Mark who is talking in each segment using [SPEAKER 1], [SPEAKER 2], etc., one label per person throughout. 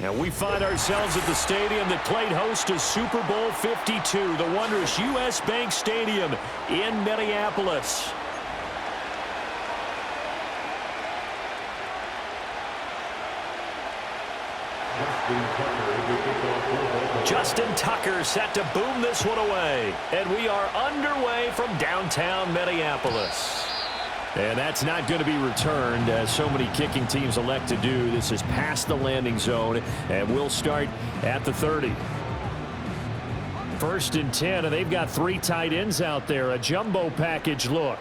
[SPEAKER 1] And we find ourselves at the stadium that played host to Super Bowl 52, the wondrous U.S. Bank Stadium in Minneapolis. Justin Tucker set to boom this one away. And we are underway from downtown Minneapolis. And that's not going to be returned, as so many kicking teams elect to do. This is past the landing zone, and we'll start at the 30. 1st and 10, and they've got 3 tight ends out there. A jumbo package look.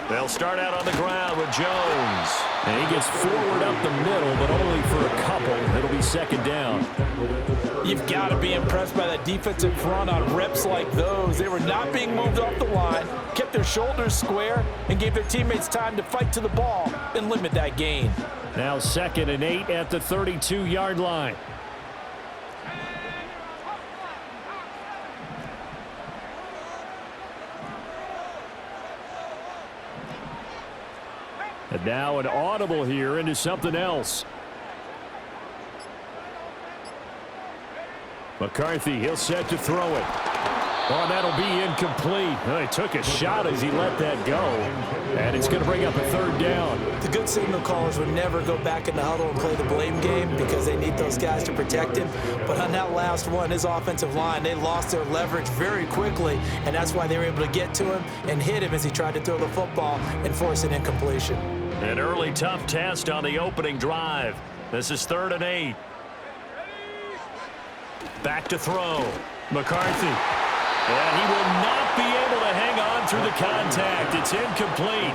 [SPEAKER 1] They'll start out on the ground with Jones. And he gets forward up the middle, but only for a couple. It'll be 2nd down.
[SPEAKER 2] You've got to be impressed by that defensive front on reps like those. They were not being moved off the line, kept their shoulders square, and gave their teammates time to fight to the ball and limit that gain.
[SPEAKER 1] Now 2nd and 8 at the 32-yard line. And now an audible here into something else. McCarthy, he'll set to throw it. Oh, that'll be incomplete. Oh, he took a shot as he let that go. And it's going to bring up a 3rd down.
[SPEAKER 2] The good signal callers would never go back in the huddle and play the blame game because they need those guys to protect him. But on that last one, his offensive line, they lost their leverage very quickly, and that's why they were able to get to him and hit him as he tried to throw the football and force an incompletion.
[SPEAKER 1] An early tough test on the opening drive. This is 3rd and 8. Back to throw. McCarthy. And he will not be able to hang on through the contact. It's incomplete.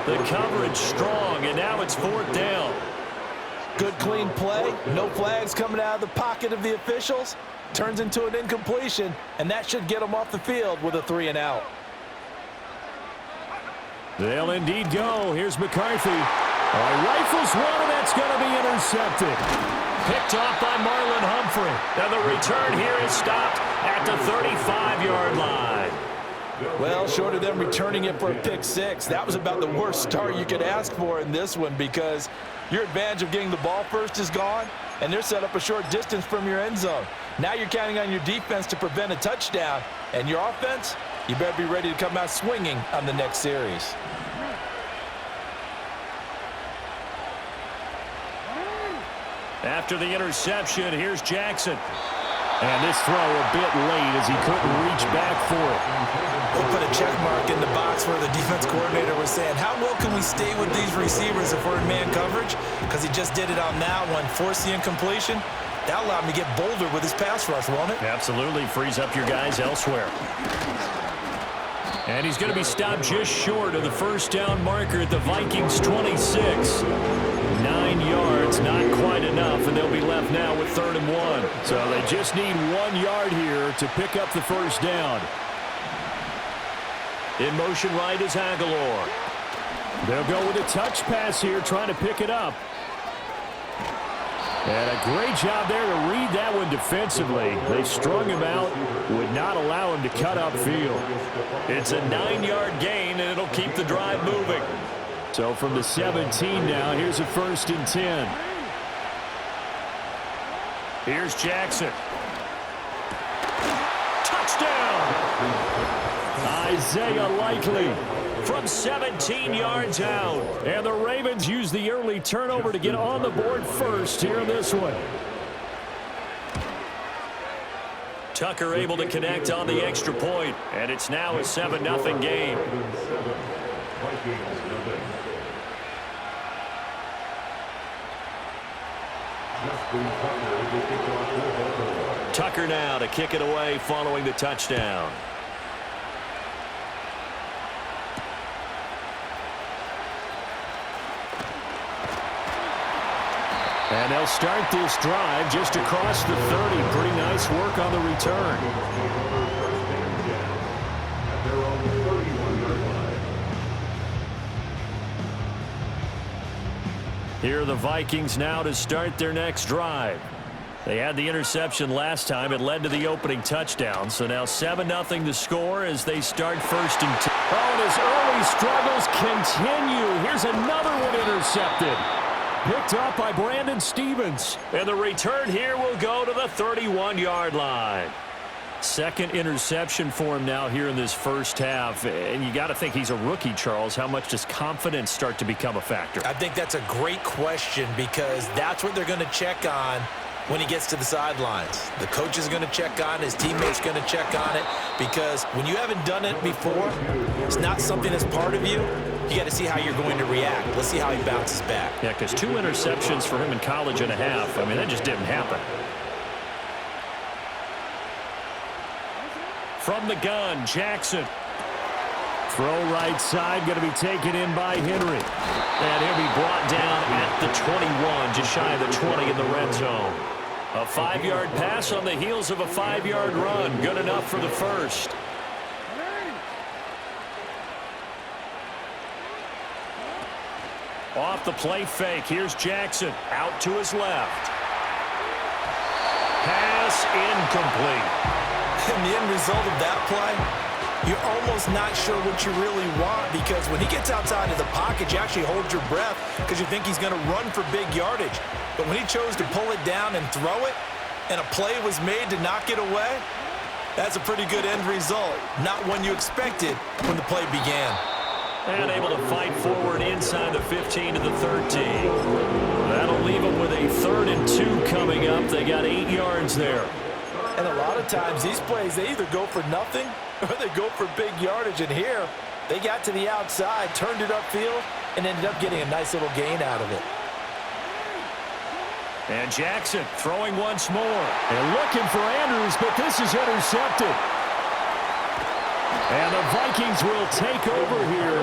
[SPEAKER 1] The coverage strong, and now it's 4th down.
[SPEAKER 2] Good clean play. No flags coming out of the pocket of the officials. Turns into an incompletion, and that should get them off the field with a 3 and out.
[SPEAKER 1] They'll indeed go. Here's McCarthy. Rifles one, and that's going to be intercepted. Picked off by Marlon Humphrey. And the return here is stopped at the 35-yard line.
[SPEAKER 2] Well, short of them returning it for a pick 6, that was about the worst start you could ask for in this one because your advantage of getting the ball first is gone, and they're set up a short distance from your end zone. Now you're counting on your defense to prevent a touchdown, and your offense, you better be ready to come out swinging on the next series.
[SPEAKER 1] After the interception, here's Jackson. And this throw a bit late as he couldn't reach back for it.
[SPEAKER 2] We'll put a check mark in the box where the defense coordinator was saying, how well can we stay with these receivers if we're in man coverage? Because he just did it on that one, forced the incompletion. That allowed him to get bolder with his pass rush, won't it?
[SPEAKER 1] Absolutely. Frees up your guys elsewhere. And he's going to be stopped just short of the 1st down marker at the Vikings 26. 9 yards, not quite enough, and they'll be left now with 3rd and 1. So they just need 1 yard here to pick up the 1st down. In motion right is Aguilar. They'll go with a touch pass here, trying to pick it up. And a great job there to read that one defensively. They strung him out, would not allow him to cut upfield. It's a 9-yard gain, and it'll keep the drive moving. So from the 17 now, here's a 1st and 10. Here's Jackson. Touchdown! Isaiah Likely from 17 yards out. And the Ravens use the early turnover to get on the board first here in this one. Tucker able to connect on the extra point, and it's now a 7-0 game. Tucker now to kick it away following the touchdown. And they'll start this drive just across the 30. Pretty nice work on the return. Here are the Vikings now to start their next drive. They had the interception last time. It led to the opening touchdown. So now 7-0 the score as they start 1st and 10. Oh, and his early struggles continue. Here's another one intercepted. Picked up by Brandon Stevens. And the return here will go to the 31-yard line. Second interception for him now here in this first half. And you got to think he's a rookie, Charles. How much does confidence start to become a factor?
[SPEAKER 2] I think that's a great question because that's what they're going to check on when he gets to the sidelines. The coach is going to check on it. His teammates going to check on it because when you haven't done it before, it's not something that's part of you. You got to see how you're going to react. Let's see how he bounces back.
[SPEAKER 1] Yeah, because 2 interceptions for him in college and a half. I mean, that just didn't happen. From the gun, Jackson. Throw right side, going to be taken in by Henry. And he'll be brought down at the 21, just shy of the 20 in the red zone. A 5-yard pass on the heels of a 5-yard run. Good enough for the first. Off the play fake. Here's Jackson. Out to his left. Pass incomplete.
[SPEAKER 2] And the end result of that play, you're almost not sure what you really want because when he gets outside of the pocket, you actually hold your breath because you think he's going to run for big yardage. But when he chose to pull it down and throw it, and a play was made to knock it away, that's a pretty good end result. Not one you expected when the play began.
[SPEAKER 1] And able to fight forward inside the 15 to the 13. That'll leave them with a 3rd and 2 coming up. They got 8 yards there.
[SPEAKER 2] And a lot of times these plays, they either go for nothing or they go for big yardage. And here, they got to the outside, turned it upfield, and ended up getting a nice little gain out of it.
[SPEAKER 1] And Jackson throwing once more. And looking for Andrews, but this is intercepted. And the Vikings will take over here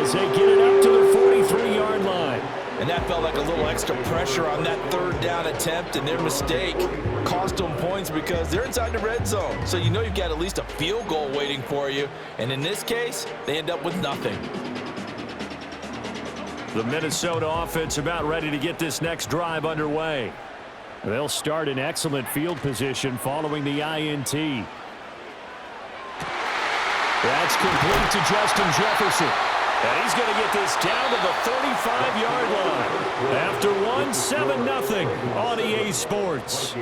[SPEAKER 1] as they get it up to the 43-yard line.
[SPEAKER 2] And that felt like a little extra pressure on that 3rd down attempt, and their mistake cost them points because they're inside the red zone. So you know you've got at least a field goal waiting for you. And in this case, they end up with nothing.
[SPEAKER 1] The Minnesota offense about ready to get this next drive underway. They'll start in excellent field position following the INT. That's complete to Justin Jefferson. And he's going to get this down to the 35-yard line. After one, 7-0 on EA Sports.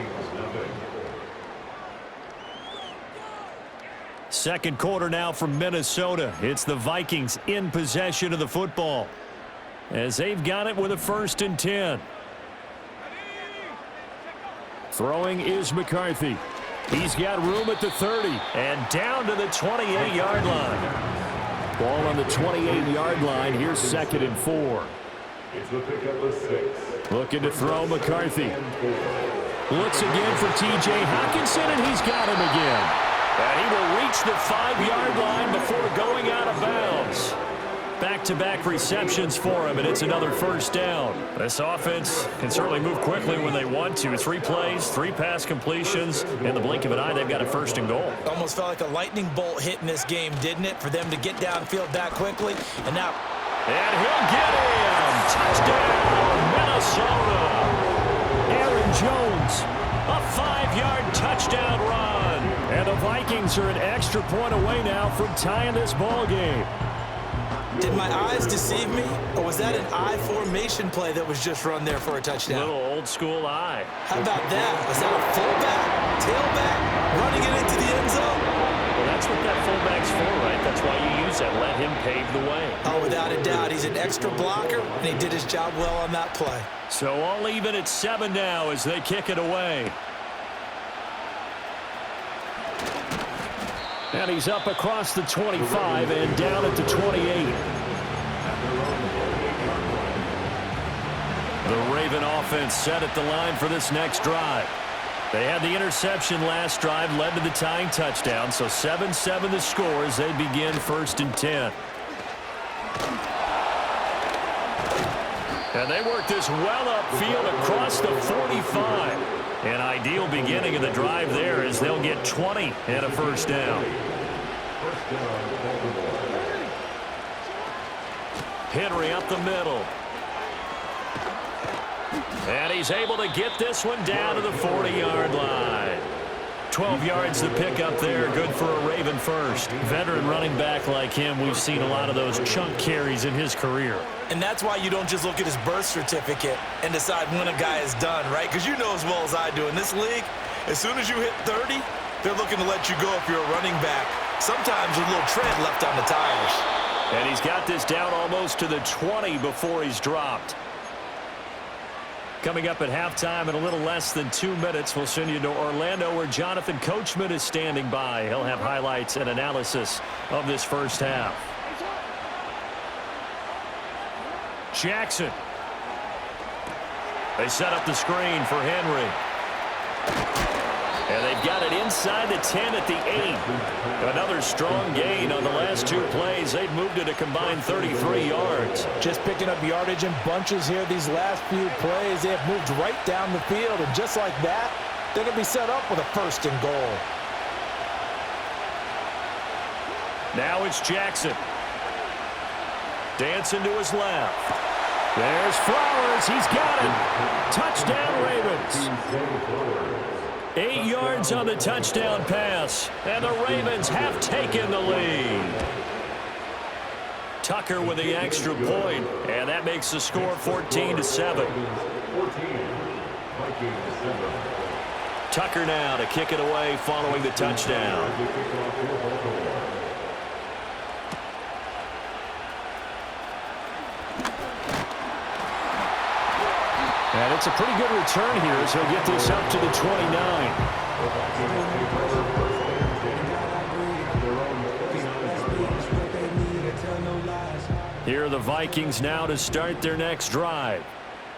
[SPEAKER 1] Second quarter now from Minnesota. It's the Vikings in possession of the football as they've got it with a 1st and 10. Throwing is McCarthy. He's got room at the 30 and down to the 28-yard line. Ball on the 28-yard line. Here's 2nd and 4. Looking to throw McCarthy. Looks again for T.J. Hockenson, and he's got him again. And he will reach the 5-yard line before going out of bounds. Back-to-back receptions for him, and it's another 1st down. This offense can certainly move quickly when they want to. 3 plays, 3 pass completions. In the blink of an eye, they've got a 1st and goal.
[SPEAKER 2] Almost felt like a lightning bolt hit in this game, didn't it? For them to get downfield that quickly. And now...
[SPEAKER 1] And he'll get him! Touchdown, Minnesota! Aaron Jones, a 5-yard touchdown run. And the Vikings are an extra point away now from tying this ball game.
[SPEAKER 2] Did my eyes deceive me, or was that an I formation play that was just run there for a touchdown?
[SPEAKER 1] Little old school eye.
[SPEAKER 2] How about that? Was that a fullback, tailback, running it into the end zone?
[SPEAKER 1] Well, that's what that fullback's for, right? That's why you use that. Let him pave the way.
[SPEAKER 2] Oh, without a doubt. He's an extra blocker, and he did his job well on that play.
[SPEAKER 1] So all even at 7 now as they kick it away. And he's up across the 25 and down at the 28. The Raven offense set at the line for this next drive. They had the interception last drive, led to the tying touchdown, so 7-7 the score as they begin 1st and 10. And they work this well upfield across the 45. An ideal beginning of the drive there as they'll get 20 and a 1st down. Henry up the middle. And he's able to get this one down to the 40-yard line. 12 yards to pick up there. Good for a Raven first. Veteran running back like him, we've seen a lot of those chunk carries in his career.
[SPEAKER 2] And that's why you don't just look at his birth certificate and decide when a guy is done, right? Because you know as well as I do, in this league, as soon as you hit 30, they're looking to let you go if you're a running back. Sometimes with a little tread left on the tires.
[SPEAKER 1] And he's got this down almost to the 20 before he's dropped. Coming up at halftime in a little less than 2 minutes, we'll send you to Orlando where Jonathan Coachman is standing by. He'll have highlights and analysis of this first half. Jackson. They set up the screen for Henry. And they've got it inside the 10 at the 8. Another strong gain on the last 2 plays. They've moved it a combined 33 yards.
[SPEAKER 2] Just picking up yardage in bunches here these last few plays. They have moved right down the field, and just like that, they're going to be set up with a 1st and goal.
[SPEAKER 1] Now it's Jackson. Dancing to his left. There's Flowers. He's got it. Touchdown, Ravens. 8 yards on the touchdown pass, and the Ravens have taken the lead. Tucker with the extra point, and that makes the score 14-7. Tucker now to kick it away following the touchdown. And it's a pretty good return here as he'll get this up to the 29. Here are the Vikings now to start their next drive.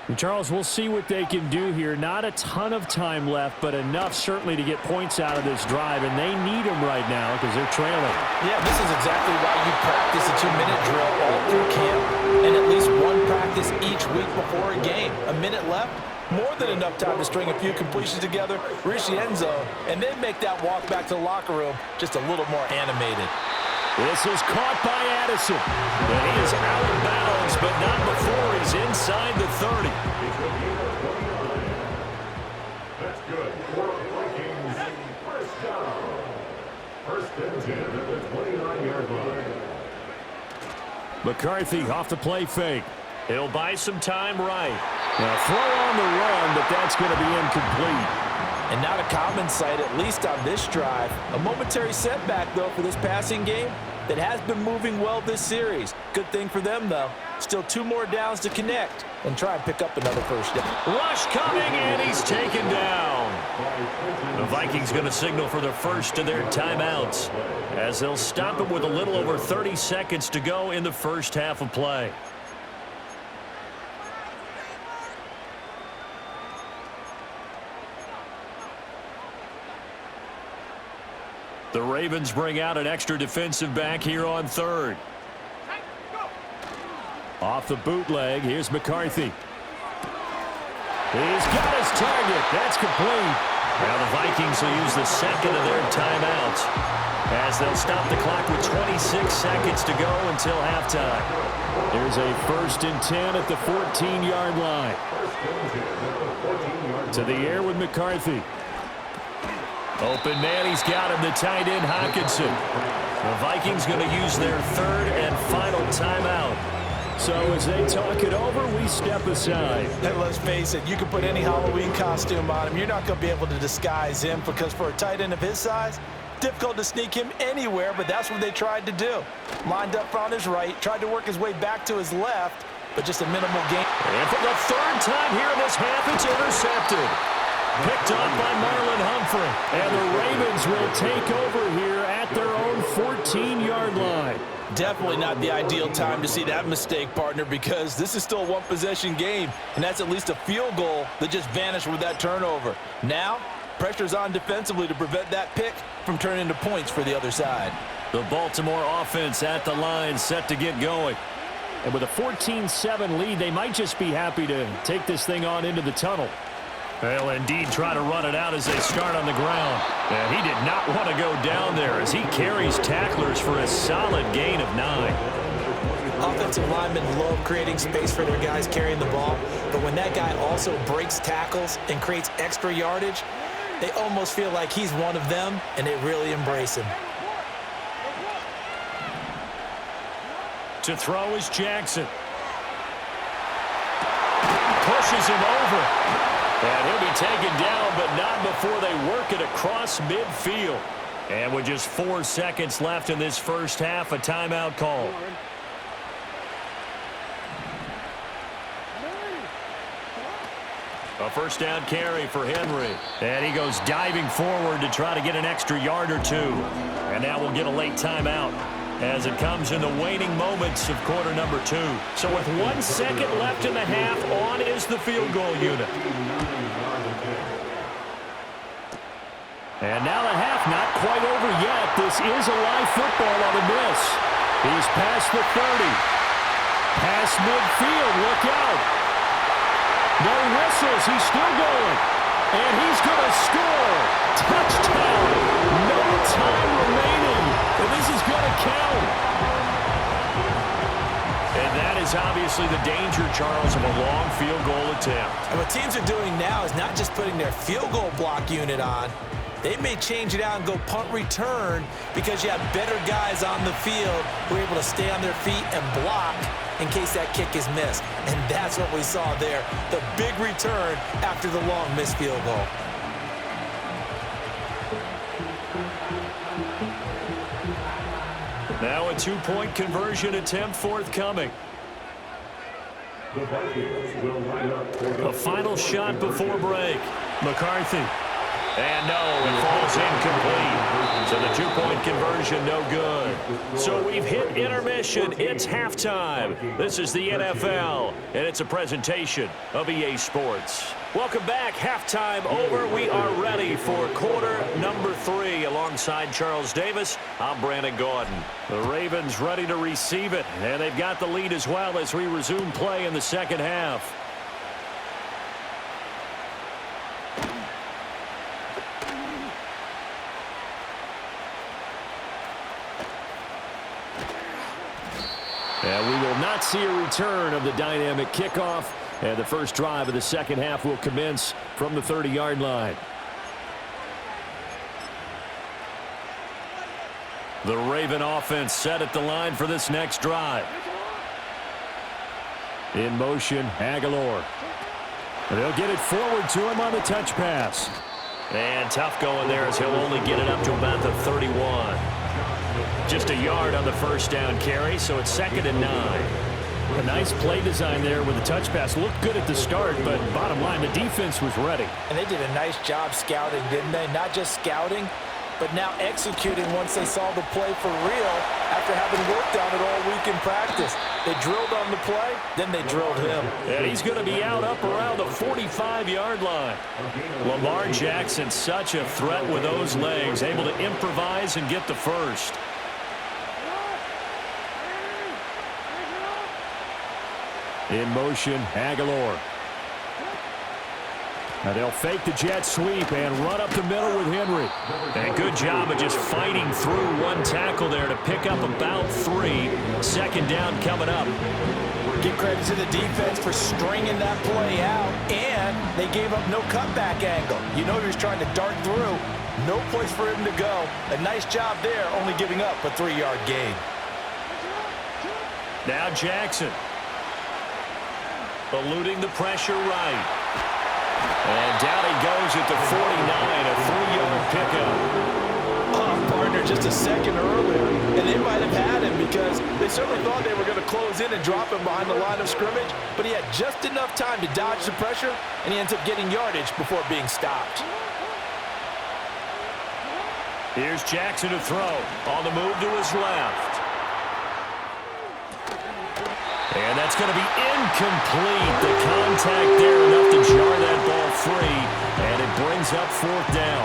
[SPEAKER 3] And Charles, we'll see what they can do here. Not a ton of time left, but enough certainly to get points out of this drive, and they need them right now because they're trailing.
[SPEAKER 2] Yeah, this is exactly why you practice a 2-minute drill all through camp and at least one practice each week before a game. A minute left, more than enough time to string a few completions together, reach the end zone, and then make that walk back to the locker room just a little more animated.
[SPEAKER 1] This is caught by Addison. And he is out of bounds, but not before he's inside the 30.
[SPEAKER 4] That's good. For Vikings, first down. 1st and 10 at the 29-yard line.
[SPEAKER 1] McCarthy off the play fake. He'll buy some time right. Now throw on the run, but that's going to be incomplete.
[SPEAKER 2] And not a common sight, at least on this drive. A momentary setback, though, for this passing game that has been moving well this series. Good thing for them, though. Still 2 more downs to connect and try and pick up another first down.
[SPEAKER 1] Rush coming, and he's taken down. The Vikings going to signal for the first of their timeouts as they'll stop it with a little over 30 seconds to go in the first half of play. The Ravens bring out an extra defensive back here on 3rd. Off the bootleg, here's McCarthy. He's got his target. That's complete. Now the Vikings will use the second of their timeouts as they'll stop the clock with 26 seconds to go until halftime. There's a 1st and 10 at the 14-yard line. To the air with McCarthy. Open man, he's got him, the tight end Hockenson. The Vikings going to use their 3rd and final timeout. So as they talk it over, we step aside.
[SPEAKER 2] And let's face it, you can put any Halloween costume on him. You're not going to be able to disguise him because for a tight end of his size, difficult to sneak him anywhere, but that's what they tried to do. Lined up on his right, tried to work his way back to his left, but just a minimal gain.
[SPEAKER 1] And for the 3rd time here in this half, it's intercepted. Picked off by Marlon Humphrey. And the Ravens will take over here at their own 14-yard line.
[SPEAKER 2] Definitely not the ideal time to see that mistake, partner, because this is still a one-possession game, and that's at least a field goal that just vanished with that turnover. Now, pressure's on defensively to prevent that pick from turning into points for the other side.
[SPEAKER 1] The Baltimore offense at the line set to get going.
[SPEAKER 3] And with a 14-7 lead, they might just be happy to take this thing on into the tunnel.
[SPEAKER 1] They'll indeed try to run it out as they start on the ground. And he did not want to go down there as he carries tacklers for a solid gain of 9.
[SPEAKER 5] Offensive linemen love creating space for their guys carrying the ball, but when that guy also breaks tackles and creates extra yardage, They almost feel like he's one of them, and they really embrace him.
[SPEAKER 3] To throw is Jackson. Pushes him over. And he'll be taken down, but not before they work it across midfield. And with just 4 seconds left in this first half, a timeout call. A first down carry for Henry. And he goes diving forward to try to get an extra yard or two. And now we'll get a late timeout as it comes in the waning moments of quarter number 2. So with 1 second left in the half, on is the field goal unit. And now the half not quite over yet. This is a live football on the miss. He's past the 30. Past midfield. Look out. No whistles. He's still going. And he's going to score. Touchdown. No time remaining. And this is going to count. And that is obviously the danger, Charles, of a long field goal attempt.
[SPEAKER 5] And what teams are doing now is not just putting their field goal block unit on. They may change it out and go punt return because you have better guys on the field who are able to stay on their feet and block in case that kick is missed. And that's what we saw there, the big return after the long missed field goal.
[SPEAKER 3] Now a 2-point conversion attempt forthcoming.
[SPEAKER 4] The Vikings will line up for the
[SPEAKER 3] A final shot before break. McCarthy. And no, it falls incomplete. So the 2-point conversion no good. So we've hit intermission. It's halftime. This is the NFL, and it's a presentation of EA Sports. Welcome back. Halftime over. We are ready for quarter number 3. Alongside Charles Davis, I'm Brandon Gordon. The Ravens ready to receive it, and they've got the lead as well as we resume play in the second half. And we will not see a return of the dynamic kickoff. And the first drive of the second half will commence from the 30-yard line. The Raven offense set at the line for this next drive. In motion, Aguilar. They'll get it forward to him on the touch pass. And tough going there as he'll only get it up to about the 31. Just a yard on the first down carry, so it's 2nd and 9. A nice play design there with the touch pass. Looked good at the start, but bottom line, the defense was ready.
[SPEAKER 5] And they did a nice job scouting, didn't they? Not just scouting, but now executing once they saw the play for real after having worked on it all week in practice. They drilled on the play, then they drilled him.
[SPEAKER 3] And he's going to be out up around the 45-yard line. Lamar Jackson, such a threat with those legs, able to improvise and get the first. In motion, Aguilar. Now they'll fake the jet sweep and run up the middle with Henry. And good job of just fighting through one tackle there to pick up about 3. 2nd down coming up.
[SPEAKER 5] Give credit to the defense for stringing that play out, and they gave up no cutback angle. You know he was trying to dart through. No place for him to go. A nice job there, only giving up a 3-yard gain.
[SPEAKER 3] Now Jackson. Eluding the pressure right. And down he goes at the 49, a 3-yard pickup.
[SPEAKER 2] Oh, partner, just a second earlier, and they might have had him because they certainly thought they were going to close in and drop him behind the line of scrimmage, but he had just enough time to dodge the pressure, and he ends up getting yardage before being stopped.
[SPEAKER 3] Here's Jackson to throw. On the move to his left. And that's going to be incomplete. The contact there enough to jar that ball free, and it brings up 4th down.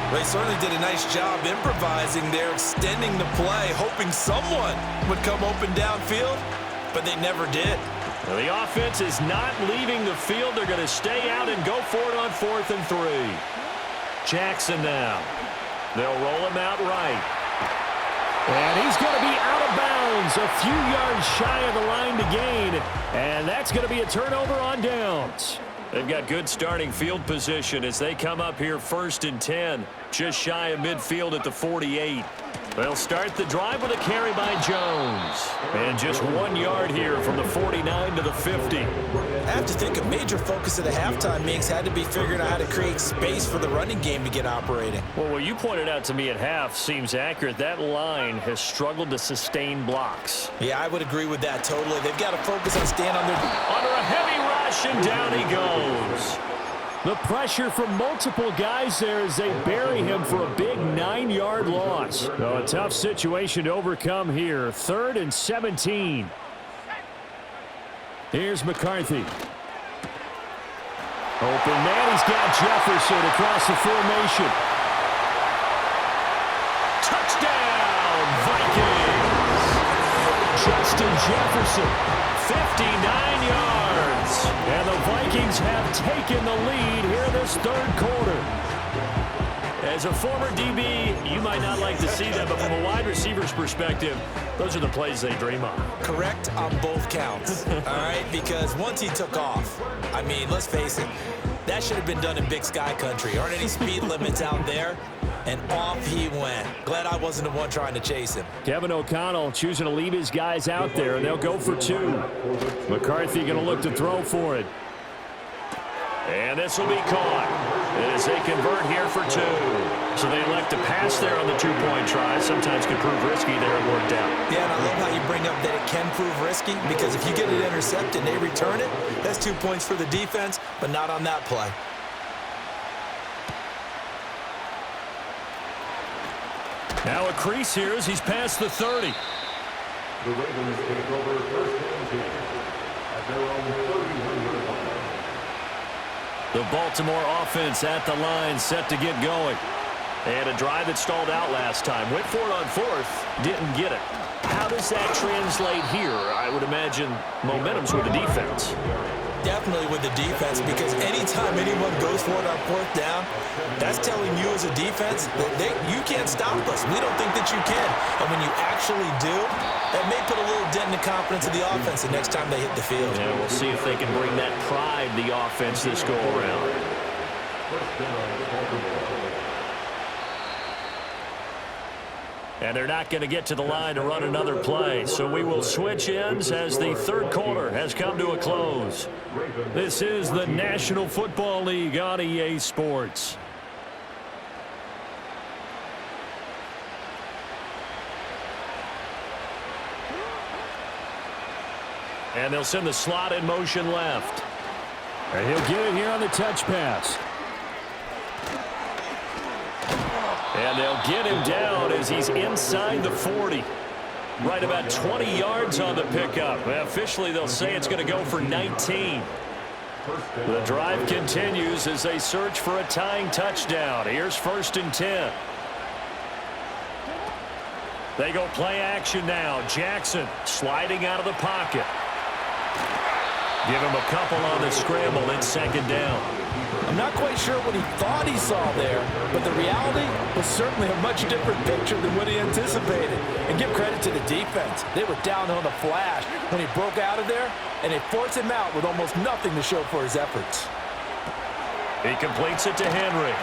[SPEAKER 5] They certainly did a nice job improvising there, extending the play, hoping someone would come open downfield, but they never did.
[SPEAKER 3] Well, the offense is not leaving the field. They're going to stay out and go for it on 4th and 3. Jackson now. They'll roll him out right. And he's going to be out of bounds, a few yards shy of the line to gain. And that's going to be a turnover on downs.
[SPEAKER 1] They've got good starting field position as they come up here 1st and 10, just shy of midfield at the 48. They'll start the drive with a carry by Jones. And just 1 yard here from the 49 to the 50.
[SPEAKER 5] I have to think a major focus of the halftime meetings had to be figuring out how to create space for the running game to get operating.
[SPEAKER 1] Well, what you pointed out to me at half seems accurate. That line has struggled to sustain blocks.
[SPEAKER 5] Yeah, I would agree with that totally. They've got to focus on staying on their...
[SPEAKER 1] Under a heavy rush, and down he goes. The pressure from multiple guys there as they bury him for a big 9-yard loss. So a tough situation to overcome here. 3rd and 17. Here's McCarthy. Open man, he's got Jefferson across the formation. Touchdown, Vikings! Justin Jefferson, 59 yards. And the Vikings have taken the lead here this 3rd quarter. As a former DB, you might not like to see that, but from a wide receiver's perspective, those are the plays they dream of.
[SPEAKER 5] Correct on both counts, all right? Because once he took off, I mean, let's face it, that should have been done in Big Sky country. Aren't any speed limits out there? And off he went. Glad I wasn't the one trying to chase him.
[SPEAKER 1] Kevin O'Connell choosing to leave his guys out there, and they'll go for 2. McCarthy going to look to throw for it. And this will be caught as they convert here for 2. So they elect to pass there on the 2-point try. Sometimes can prove risky there. It worked out.
[SPEAKER 5] Yeah, and I love how you bring up that it can prove risky, because if you get it intercepted and they return it, that's 2 points for the defense, but not on that play.
[SPEAKER 1] Now a crease here as he's past the 30.
[SPEAKER 4] The Ravens take over 1st and 10 at their own 31-yard line.
[SPEAKER 1] The Baltimore offense at the line, set to get going. And a drive that stalled out last time. Went for it on 4th, didn't get it. How does that translate here? I would imagine momentum's with the defense.
[SPEAKER 5] Definitely with the defense, because anytime anyone goes for it on 4th down, that's telling you as a defense that you can't stop us. We don't think that you can. And when you actually do, that may put a little dent in the confidence of the offense the next time they hit the field.
[SPEAKER 1] Yeah, we'll see if they can bring that pride to the offense this go around. And they're not going to get to the line to run another play. So we will switch ends as the 3rd quarter has come to a close. This is the National Football League on EA Sports. And they'll send the slot in motion left. And he'll get it here on the touch pass. And they'll get him down as he's inside the 40. Right about 20 yards on the pickup. Officially, they'll say it's going to go for 19. The drive continues as they search for a tying touchdown. Here's 1st and 10. They go play action now. Jackson sliding out of the pocket. Give him a couple on the scramble. It's 2nd down.
[SPEAKER 5] I'm not quite sure what he thought he saw there, but the reality was certainly a much different picture than what he anticipated. And give credit to the defense. They were down on the flash when he broke out of there, and they forced him out with almost nothing to show for his efforts.
[SPEAKER 1] He completes it to Henry.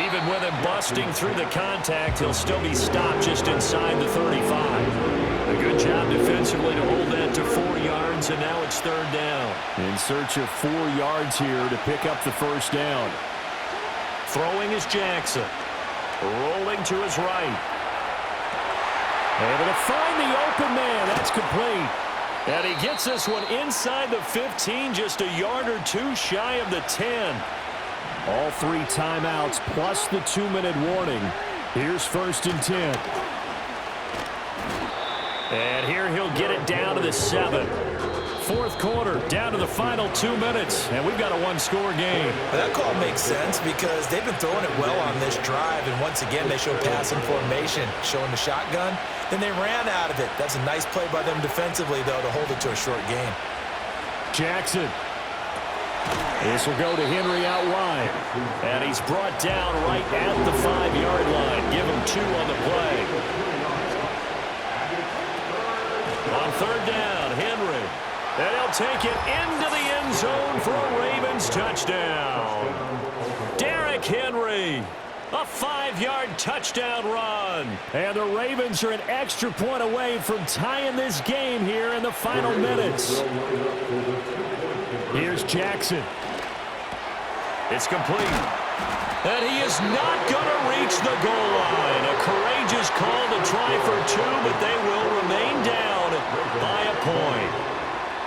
[SPEAKER 1] Even with him busting through the contact, he'll still be stopped just inside the 35. A good job defensively to hold that to 4 yards, and now it's 3rd down. In search of 4 yards here to pick up the 1st down. Throwing is Jackson. Rolling to his right. Able to find the open man. That's complete. And he gets this one inside the 15, just a yard or 2 shy of the 10. All 3 timeouts plus the 2-minute warning. Here's 1st and 10. And here he'll get it down to the 7. 4th quarter, down to the final 2 minutes, and we've got a 1-score game.
[SPEAKER 5] That call makes sense because they've been throwing it well on this drive, and once again they show passing formation, showing the shotgun. Then they ran out of it. That's a nice play by them defensively, though, to hold it to a short game.
[SPEAKER 1] Jackson. This will go to Henry out wide, and he's brought down right at the 5-yard line. Give him 2 on the play. On 3rd down, Henry.
[SPEAKER 3] And he'll take it into the end zone for a Ravens touchdown. Derrick Henry, a 5-yard touchdown run.
[SPEAKER 1] And the Ravens are an extra point away from tying this game here in the final minutes. Here's Jackson.
[SPEAKER 3] It's complete. And he is not going to reach the goal line. A courageous call to try for 2, but they will remain down by a point.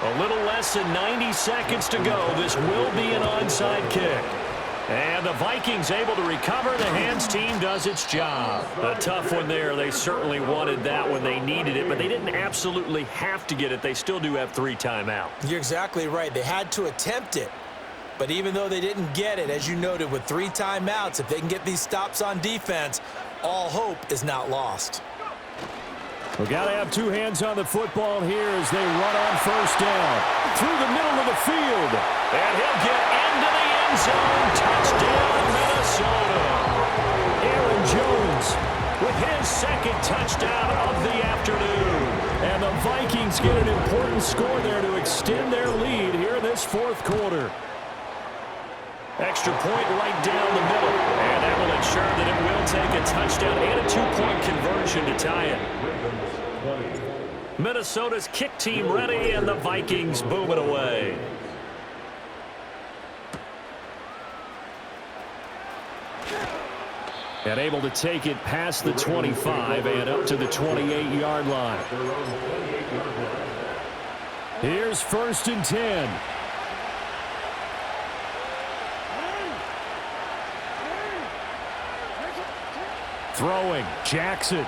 [SPEAKER 3] A little less than 90 seconds to go. This will be an onside kick. And the Vikings able to recover. The hands team does its job. A tough one there. They certainly wanted that when they needed it, but they didn't absolutely have to get it. They still do have 3 timeouts.
[SPEAKER 5] You're exactly right. They had to attempt it. But even though they didn't get it, as you noted, with 3 timeouts, if they can get these stops on defense, all hope is not lost.
[SPEAKER 1] We've got to have 2 hands on the football here as they run on first down. Through the middle of the field.
[SPEAKER 3] And he'll get into the end zone. Touchdown, Minnesota.
[SPEAKER 1] Aaron Jones
[SPEAKER 3] With his second touchdown of the afternoon.
[SPEAKER 1] And the Vikings get an important score there to extend their lead here in this 4th quarter.
[SPEAKER 3] Extra point right down the middle. And that will ensure that it will take a touchdown and a 2-point conversion to tie it. Minnesota's kick team ready, and the Vikings boom it away.
[SPEAKER 1] And able to take it past the 25 and up to the 28-yard line. Here's 1st and 10. Throwing, Jackson.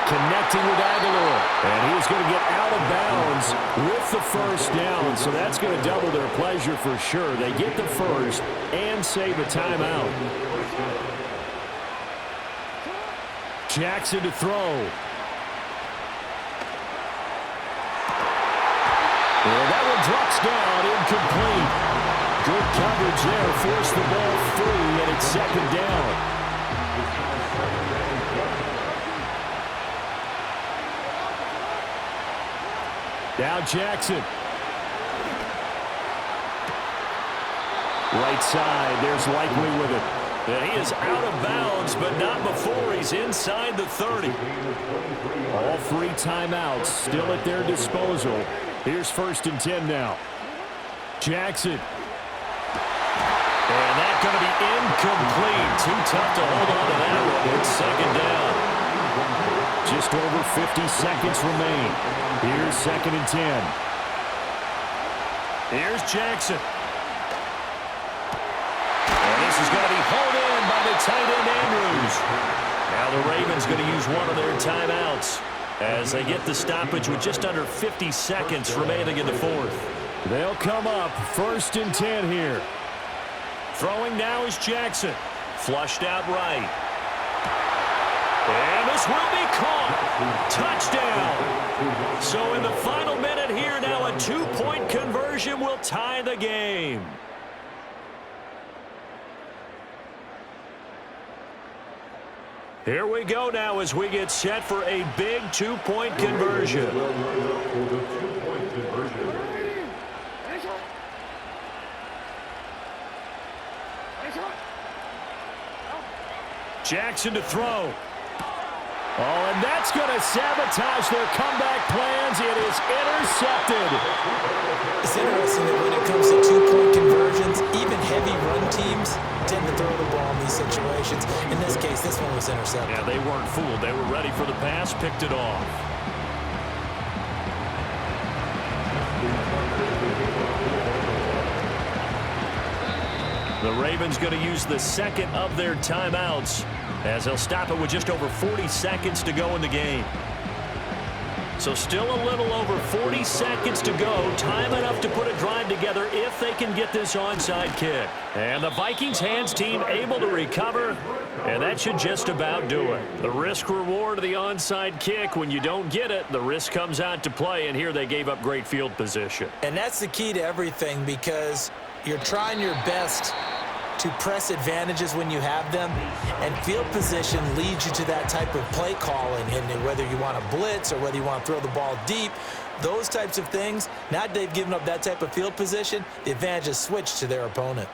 [SPEAKER 1] Connecting with Aguilar. And he's going to get out of bounds with the first down. So that's going to double their pleasure for sure. They get the first and save a timeout. Jackson to throw. And that one drops down, incomplete. Good coverage there, forced the ball free, and it's 2nd down. Now Jackson. Right side, there's Likely with it.
[SPEAKER 3] And he is out of bounds, but not before he's inside the 30.
[SPEAKER 1] All 3 timeouts still at their disposal. Here's 1st and 10 now. Jackson.
[SPEAKER 3] And that's going to be incomplete. Too tough to hold on to that one. It's 2nd down.
[SPEAKER 1] Just over 50 seconds remain. Here's 2nd and 10.
[SPEAKER 3] Here's Jackson. And this is going to be hauled in by the tight end Andrews. Now the Ravens going to use one of their timeouts as they get the stoppage with just under 50 seconds remaining in the 4th.
[SPEAKER 1] They'll come up 1st and 10 here.
[SPEAKER 3] Throwing now is Jackson. Flushed out right. And this will be caught. Touchdown. So in the final minute here now, a 2-point conversion will tie the game. Here we go now as we get set for a big 2-point conversion. Jackson to throw.
[SPEAKER 1] Oh, and that's going to sabotage their comeback plans. It is intercepted.
[SPEAKER 5] It's interesting that when it comes to 2-point conversions, even heavy run teams tend to throw the ball in these situations. In this case, this one was intercepted.
[SPEAKER 3] Yeah, they weren't fooled. They were ready for the pass, picked it off. The Ravens going to use the second of their timeouts as they'll stop it with just over 40 seconds to go in the game. So still a little over 40 seconds to go. Time enough to put a drive together if they can get this onside kick. And the Vikings hands team able to recover, and that should just about do it. The risk reward of the onside kick, when you don't get it, the risk comes out to play, and here they gave up great field position.
[SPEAKER 5] And that's the key to everything, because you're trying your best to press advantages when you have them, and field position leads you to that type of play calling, and whether you want to blitz or whether you want to throw the ball deep, those types of things, now that they've given up that type of field position, the advantage is switched to their opponent.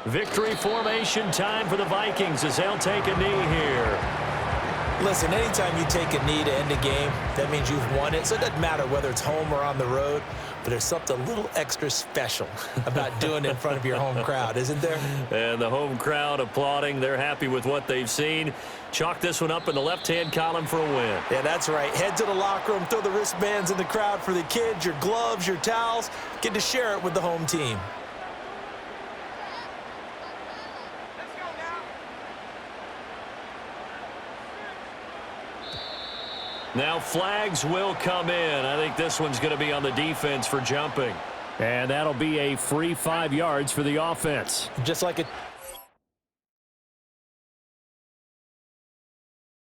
[SPEAKER 1] Victory formation time for the Vikings as they'll take a knee here.
[SPEAKER 5] Listen, anytime you take a knee to end a game, that means you've won it. So it doesn't matter whether it's home or on the road, but there's something a little extra special about doing it in front of your home crowd, isn't there?
[SPEAKER 1] And the home crowd applauding. They're happy with what they've seen. Chalk this one up in the left-hand column for a win.
[SPEAKER 5] Yeah, that's right. Head to the locker room, throw the wristbands in the crowd for the kids, your gloves, your towels. Get to share it with the home team.
[SPEAKER 1] Now flags will come in. I think this one's going to be on the defense for jumping. And that'll be a free 5 yards for the offense.
[SPEAKER 5] Just like a